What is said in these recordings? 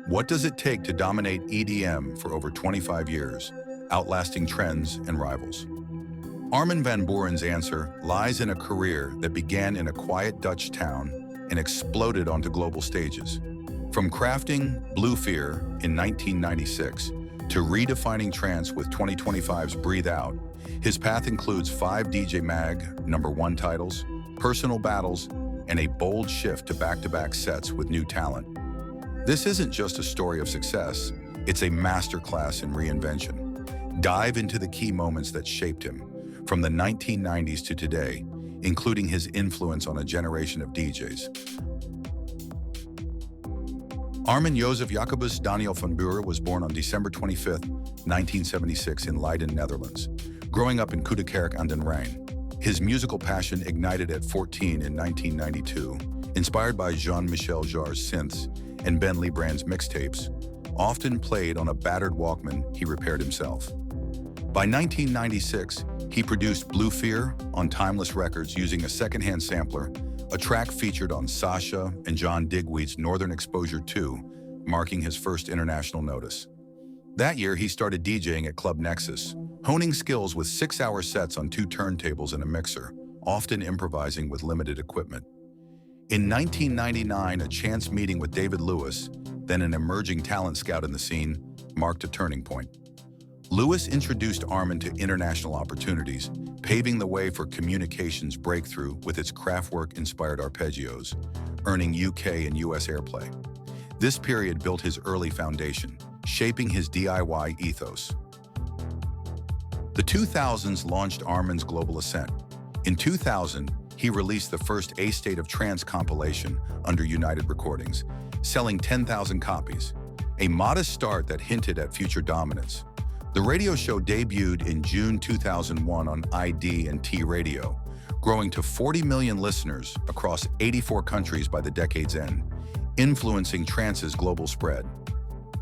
What does it take to dominate EDM for over 25 years, outlasting trends and rivals? Armin van Buuren's answer lies in a career that began in a quiet Dutch town and exploded onto global stages. From crafting Blue Fear in 1996 to redefining trance with 2025's Breathe Out, his path includes 5 DJ Mag #1 titles, personal battles, and a bold shift to back-to-back sets with new talent. This isn't just a story of success, it's a masterclass in reinvention. Dive into the key moments that shaped him, from the 1990s to today, including his influence on a generation of DJs. Armin Jozef Jacobus Daniel van Buuren was born on December 25, 1976 in Leiden, Netherlands, growing up in Coudekerk aan den Rijn. His musical passion ignited at 14 in 1992, inspired by Jean-Michel Jarre's synths and Ben Lebrand's mixtapes, often played on a battered Walkman he repaired himself. By 1996, he produced Blue Fear on Timeless Records using a secondhand sampler, a track featured on Sasha and John Digweed's Northern Exposure 2, marking his first international notice. That year, he started DJing at Club Nexus, honing skills with 6-hour sets on 2 turntables and a mixer, often improvising with limited equipment. In 1999, a chance meeting with David Lewis, then an emerging talent scout in the scene, marked a turning point. Lewis introduced Armin to international opportunities, paving the way for communications breakthrough with its Kraftwerk-inspired arpeggios, earning UK and US airplay. This period built his early foundation, shaping his DIY ethos. The 2000s launched Armin's global ascent. In 2000, he released the first A State of Trance compilation under United Recordings, selling 10,000 copies, a modest start that hinted at future dominance. The radio show debuted in June 2001 on ID and T Radio, growing to 40 million listeners across 84 countries by the decade's end, influencing trance's global spread.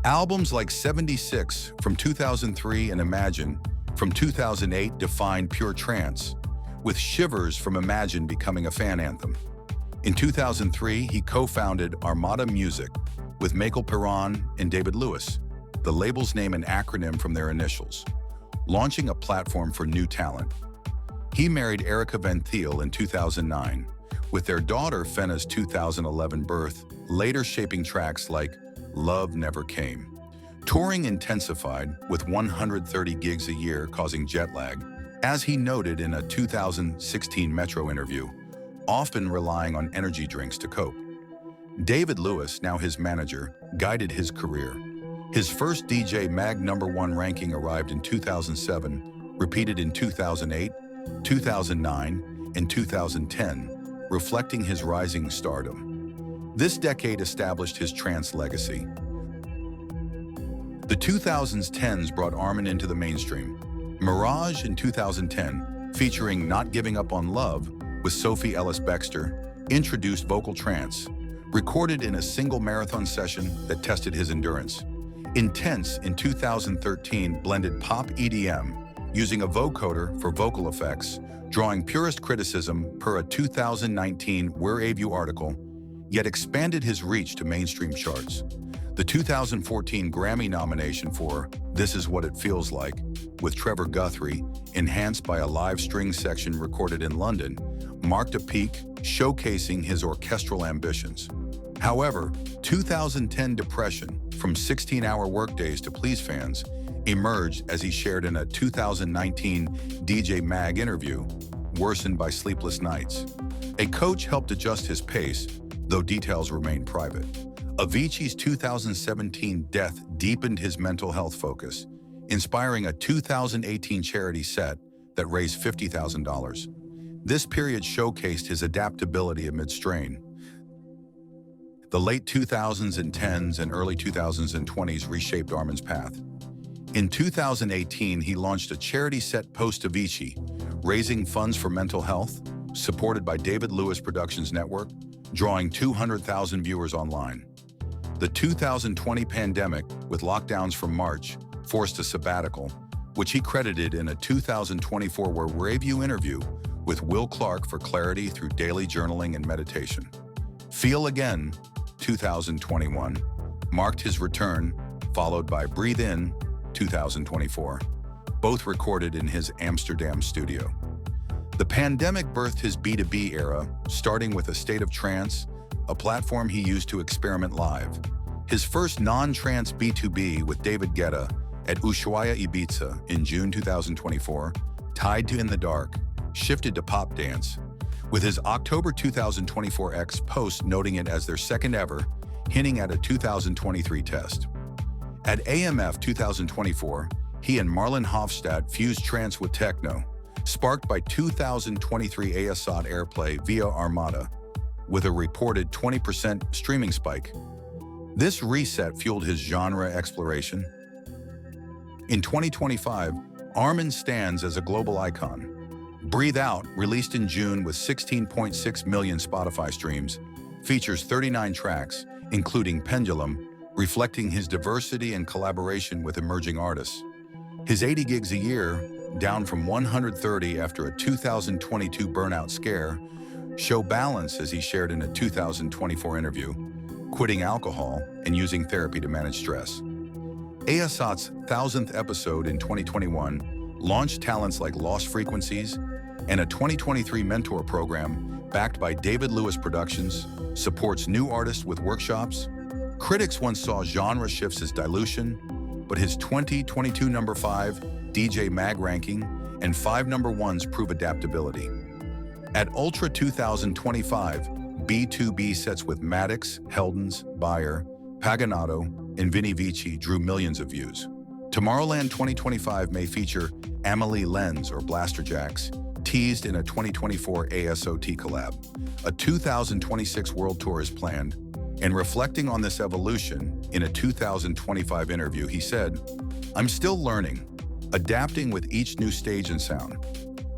Albums like 76 from 2003 and Imagine from 2008 defined pure trance, with Shivers from Imagine becoming a fan anthem. In 2003, he co-founded Armada Music with Michael Perron and David Lewis, the label's name an acronym from their initials, launching a platform for new talent. He married Erica Van Thiel in 2009, with their daughter Fenna's 2011 birth later shaping tracks like Love Never Came. Touring intensified, with 130 gigs a year causing jet lag, as he noted in a 2016 Metro interview, often relying on energy drinks to cope. David Lewis, now his manager, guided his career. His first DJ Mag #1 ranking arrived in 2007, repeated in 2008, 2009, and 2010, reflecting his rising stardom. This decade established his trance legacy. The 2010s brought Armin into the mainstream. Mirage in 2010, featuring Not Giving Up on Love with Sophie Ellis-Bextor, introduced vocal trance, recorded in a single marathon session that tested his endurance. Intense in 2013 blended pop EDM, using a vocoder for vocal effects, drawing purist criticism per a 2019 Where Have You article, yet expanded his reach to mainstream charts. The 2014 Grammy nomination for This Is What It Feels Like, with Trevor Guthrie, enhanced by a live string section recorded in London, marked a peak, showcasing his orchestral ambitions. However, 2010 depression, from 16-hour workdays to please fans, emerged as he shared in a 2019 DJ Mag interview, worsened by sleepless nights. A coach helped adjust his pace, though details remain private. Avicii's 2017 death deepened his mental health focus, inspiring a 2018 charity set that raised $50,000. This period showcased his adaptability amid strain. The late 2010s and early 2020s reshaped Armin's path. In 2018, he launched a charity set post-Avicii, raising funds for mental health, supported by David Lewis Productions Network, drawing 200,000 viewers online. The 2020 pandemic, with lockdowns from March, forced a sabbatical, which he credited in a 2024 Where Have You interview with Will Clark for clarity through daily journaling and meditation. Feel Again, 2021, marked his return, followed by Breathe In, 2024, both recorded in his Amsterdam studio. The pandemic birthed his B2B era, starting with A State of Trance, a platform he used to experiment live. His first non-trance B2B with David Guetta at Ushuaia, Ibiza in June 2024, Tied to In the Dark, shifted to pop dance, with his October 2024 X post noting it as their second ever, hinting at a 2023 test. At AMF 2024, he and Marlon Hofstadt fused trance with techno, sparked by 2023 ASOT airplay via Armada, with a reported 20% streaming spike. This reset fueled his genre exploration. In 2025, Armin stands as a global icon. Breathe Out, released in June with 16.6 million Spotify streams, features 39 tracks, including Pendulum, reflecting his diversity and collaboration with emerging artists. His 80 gigs a year, down from 130 after a 2022 burnout scare, show balance, as he shared in a 2024 interview, quitting alcohol and using therapy to manage stress. ASOT's 1000th episode in 2021 launched talents like Lost Frequencies, and a 2023 mentor program backed by David Lewis Productions supports new artists with workshops. Critics once saw genre shifts as dilution, but his 2022 number 5 DJ Mag ranking and 5 number 1s prove adaptability. At Ultra 2025, B2B sets with Maddox, Heldens, Bayer, Paganato, and Vinny Vici drew millions of views. Tomorrowland 2025 may feature Amelie Lenz or Blasterjaxx, teased in a 2024 ASOT collab. A 2026 world tour is planned, and reflecting on this evolution, in a 2025 interview, he said, "I'm still learning, adapting with each new stage and sound."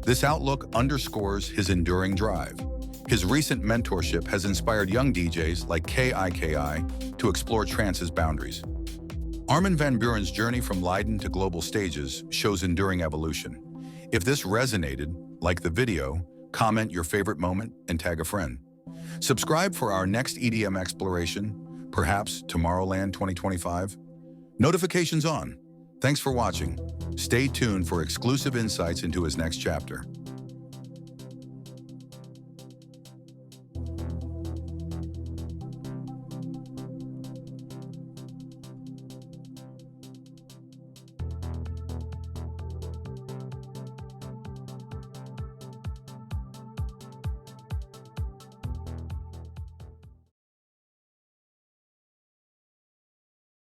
This outlook underscores his enduring drive. His recent mentorship has inspired young DJs like KIKI to explore trance's boundaries. Armin van Buuren's journey from Leiden to global stages shows enduring evolution. If this resonated, like the video, comment your favorite moment and tag a friend. Subscribe for our next EDM exploration, perhaps Tomorrowland 2025. Notifications on. Thanks for watching. Stay tuned for exclusive insights into his next chapter.